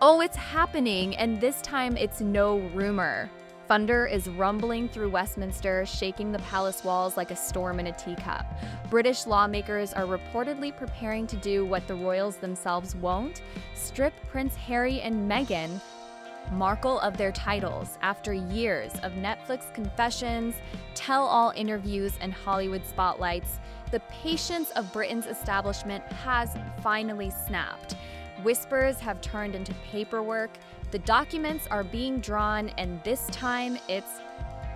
Oh, it's happening, and this time it's no rumor. Thunder is rumbling through Westminster, shaking the palace walls like a storm in a teacup. British lawmakers are reportedly preparing to do what the royals themselves won't: strip Prince Harry and Meghan Markle of their titles after years of Netflix confessions, tell-all interviews, and Hollywood spotlights. The patience of Britain's establishment has finally snapped. Whispers have turned into paperwork, the documents are being drawn, and this time it's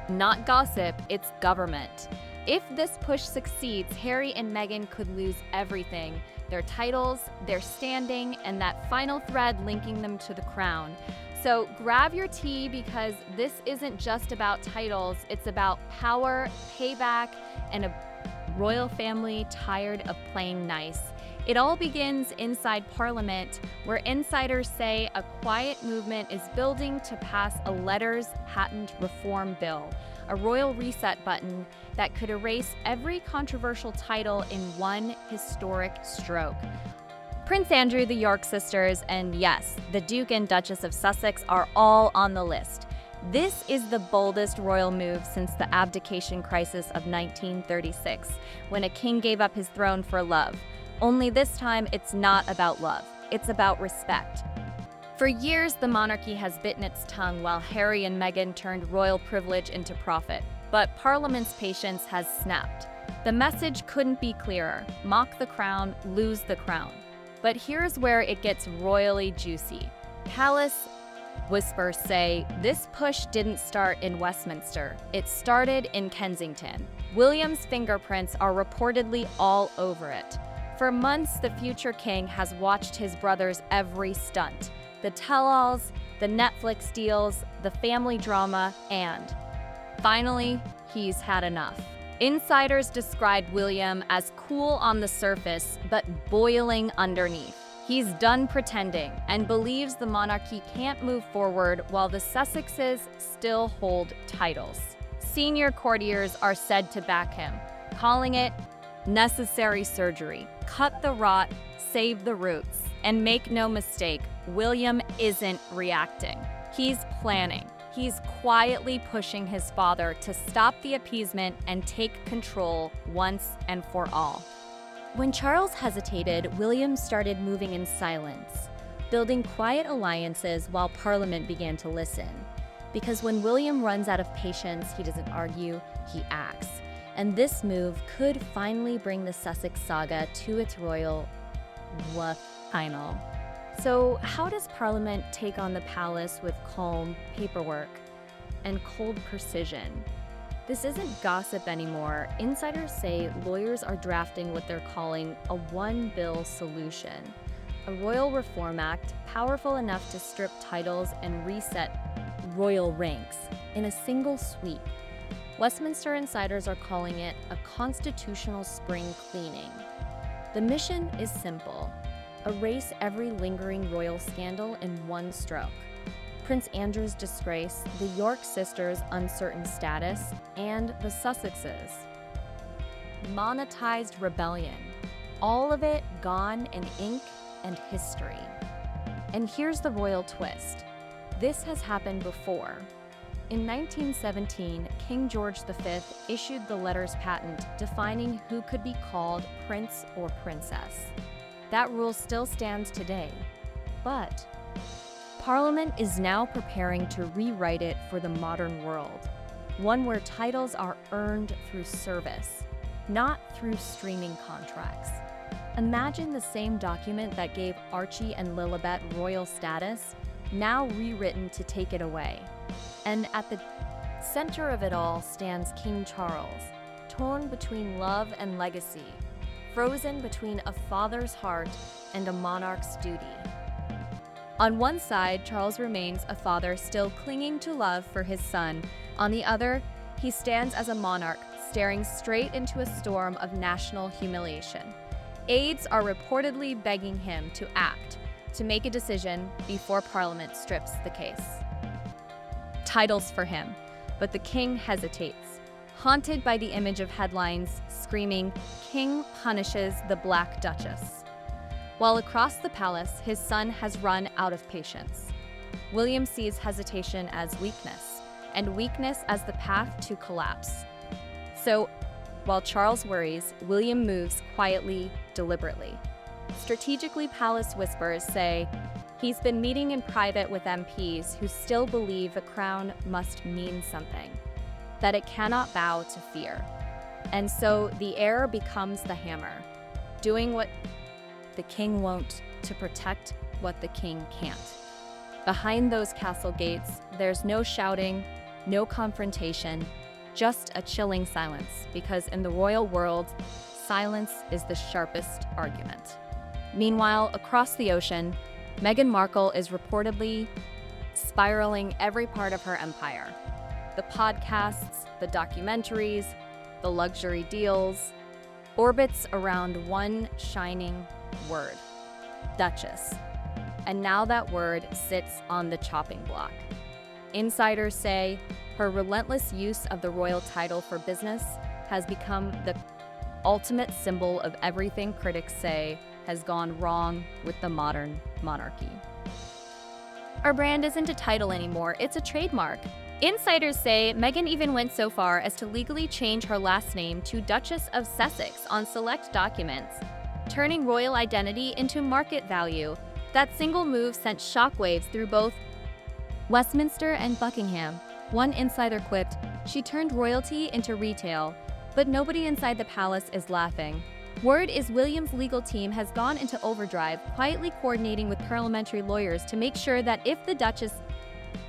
not gossip, it's government. If this push succeeds, Harry and Meghan could lose everything: their titles, their standing, and that final thread linking them to the crown. So grab your tea, because this isn't just about titles, it's about power, payback, and a royal family tired of playing nice. It all begins inside Parliament, where insiders say a quiet movement is building to pass a letters patent reform bill, a royal reset button that could erase every controversial title in one historic stroke. Prince Andrew, the York sisters, and yes, the Duke and Duchess of Sussex are all on the list. This is the boldest royal move since the abdication crisis of 1936, when a king gave up his throne for love. Only this time, it's not about love, it's about respect. For years, the monarchy has bitten its tongue while Harry and Meghan turned royal privilege into profit. But Parliament's patience has snapped. The message couldn't be clearer: mock the crown, lose the crown. But here's where it gets royally juicy. Palace whispers say this push didn't start in Westminster, it started in Kensington. William's fingerprints are reportedly all over it. For months, the future king has watched his brother's every stunt: the tell-alls, the Netflix deals, the family drama, and finally, he's had enough. Insiders described William as cool on the surface, but boiling underneath. He's done pretending and believes the monarchy can't move forward while the Sussexes still hold titles. Senior courtiers are said to back him, calling it necessary surgery. Cut the rot, save the roots. And make no mistake, William isn't reacting. He's planning. He's quietly pushing his father to stop the appeasement and take control once and for all. When Charles hesitated, William started moving in silence, building quiet alliances while Parliament began to listen. Because when William runs out of patience, he doesn't argue, he acts. And this move could finally bring the Sussex saga to its royal final. So how does Parliament take on the palace with calm paperwork and cold precision? This isn't gossip anymore. Insiders say lawyers are drafting what they're calling a one-bill solution, a royal reform act powerful enough to strip titles and reset royal ranks in a single sweep. Westminster insiders are calling it a constitutional spring cleaning. The mission is simple: erase every lingering royal scandal in one stroke. Prince Andrew's disgrace, the York sisters' uncertain status, and the Sussexes' monetized rebellion. All of it gone in ink and history. And here's the royal twist. This has happened before. In 1917, King George V issued the letters patent defining who could be called prince or princess. That rule still stands today, but Parliament is now preparing to rewrite it for the modern world, one where titles are earned through service, not through streaming contracts. Imagine the same document that gave Archie and Lilibet royal status, now rewritten to take it away. And at the center of it all stands King Charles, torn between love and legacy, frozen between a father's heart and a monarch's duty. On one side, Charles remains a father still clinging to love for his son. On the other, he stands as a monarch, staring straight into a storm of national humiliation. Aides are reportedly begging him to act, to make a decision before Parliament strips the case. Titles for him, but the king hesitates, haunted by the image of headlines screaming, "King punishes the Black Duchess." While across the palace, his son has run out of patience. William sees hesitation as weakness, and weakness as the path to collapse. So, while Charles worries, William moves quietly, deliberately. Strategically, palace whispers say he's been meeting in private with MPs who still believe a crown must mean something, that it cannot bow to fear. And so the heir becomes the hammer, doing what the king won't to protect what the king can't. Behind those castle gates, there's no shouting, no confrontation, just a chilling silence, because in the royal world, silence is the sharpest argument. Meanwhile, across the ocean, Meghan Markle is reportedly spiraling every part of her empire. The podcasts, the documentaries, the luxury deals, orbits around one shining word: Duchess. And now that word sits on the chopping block. Insiders say her relentless use of the royal title for business has become the ultimate symbol of everything critics say has gone wrong with the modern monarchy. Our brand isn't a title anymore, it's a trademark. Insiders say Meghan even went so far as to legally change her last name to Duchess of Sussex on select documents, turning royal identity into market value. That single move sent shockwaves through both Westminster and Buckingham. One insider quipped, "She turned royalty into retail," but nobody inside the palace is laughing. Word is William's legal team has gone into overdrive, quietly coordinating with parliamentary lawyers to make sure that if the Duchess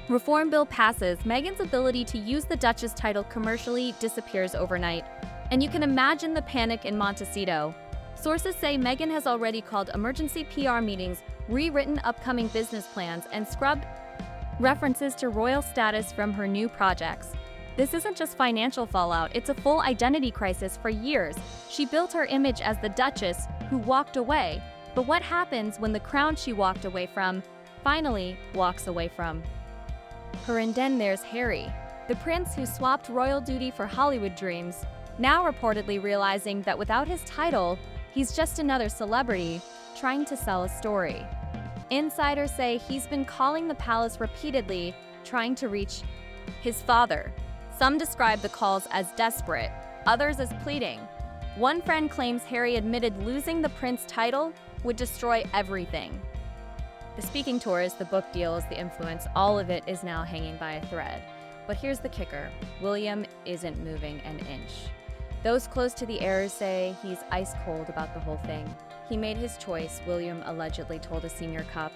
reform bill passes, Meghan's ability to use the Duchess title commercially disappears overnight. And you can imagine the panic in Montecito. Sources say Meghan has already called emergency PR meetings, rewritten upcoming business plans, and scrubbed references to royal status from her new projects. This isn't just financial fallout, it's a full identity crisis. For years, she built her image as the Duchess who walked away. But what happens when the crown she walked away from finally walks away from her? And then there's Harry, the prince who swapped royal duty for Hollywood dreams, now reportedly realizing that without his title, he's just another celebrity trying to sell a story. Insiders say he's been calling the palace repeatedly, trying to reach his father. Some describe the calls as desperate, others as pleading. One friend claims Harry admitted losing the prince title would destroy everything. The speaking tours, the book deals, the influence, all of it is now hanging by a thread. But here's the kicker: William isn't moving an inch. Those close to the heirs say he's ice cold about the whole thing. He made his choice, William allegedly told a senior cop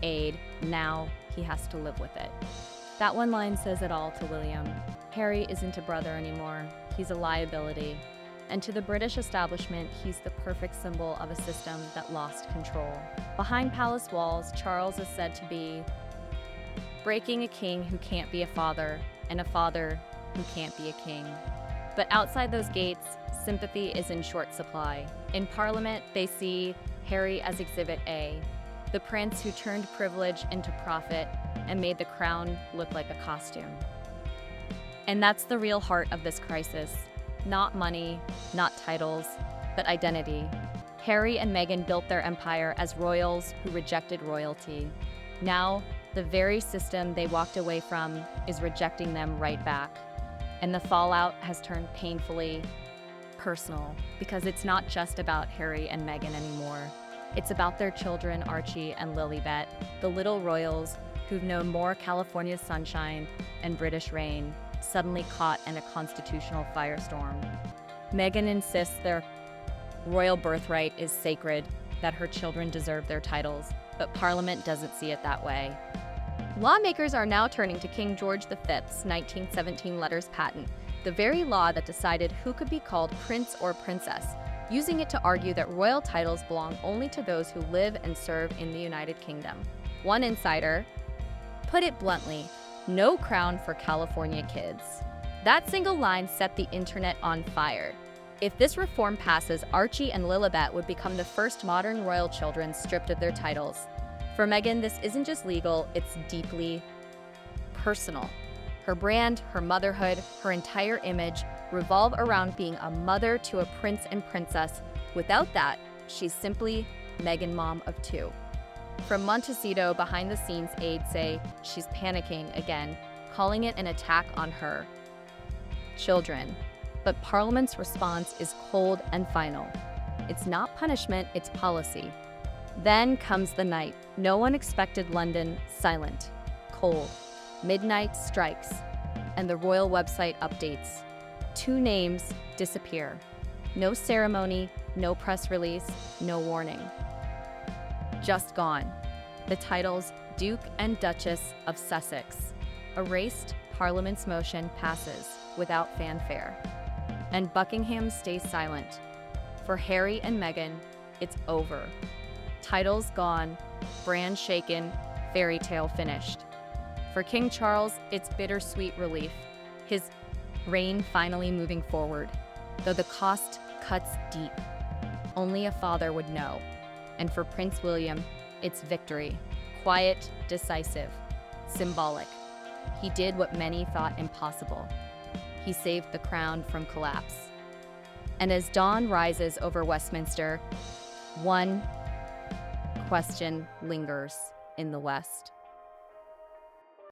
aide. Now he has to live with it. That one line says it all to William. Harry isn't a brother anymore. He's a liability. And to the British establishment, he's the perfect symbol of a system that lost control. Behind palace walls, Charles is said to be breaking a king who can't be a father, and a father who can't be a king. But outside those gates, sympathy is in short supply. In Parliament, they see Harry as Exhibit A, the prince who turned privilege into profit and made the crown look like a costume. And that's the real heart of this crisis. Not money, not titles, but identity. Harry and Meghan built their empire as royals who rejected royalty. Now, the very system they walked away from is rejecting them right back. And the fallout has turned painfully personal, because it's not just about Harry and Meghan anymore. It's about their children, Archie and Lilibet, the little royals who've known more California sunshine and British rain, suddenly caught in a constitutional firestorm. Meghan insists their royal birthright is sacred, that her children deserve their titles, but Parliament doesn't see it that way. Lawmakers are now turning to King George V's 1917 letters patent, the very law that decided who could be called prince or princess, using it to argue that royal titles belong only to those who live and serve in the United Kingdom. One insider put it bluntly, no crown for California kids. That single line set the internet on fire. If this reform passes, Archie and Lilibet would become the first modern royal children stripped of their titles. For Meghan, this isn't just legal, it's deeply personal. Her brand, her motherhood, her entire image revolve around being a mother to a prince and princess. Without that, she's simply Meghan mom of 2. From Montecito, behind-the-scenes aides say she's panicking again, calling it an attack on her children. But Parliament's response is cold and final. It's not punishment, it's policy. Then comes the night. No one expected London. Silent, cold. Midnight strikes, and the royal website updates. 2 names disappear. No ceremony, no press release, no warning. Just gone. The titles Duke and Duchess of Sussex. Erased, Parliament's motion passes without fanfare. And Buckingham stays silent. For Harry and Meghan, it's over. Titles gone, brand shaken, fairy tale finished. For King Charles, it's bittersweet relief. His reign finally moving forward, though the cost cuts deep. Only a father would know. And for Prince William, it's victory. Quiet, decisive, symbolic. He did what many thought impossible. He saved the crown from collapse. And as dawn rises over Westminster, one question lingers in the West.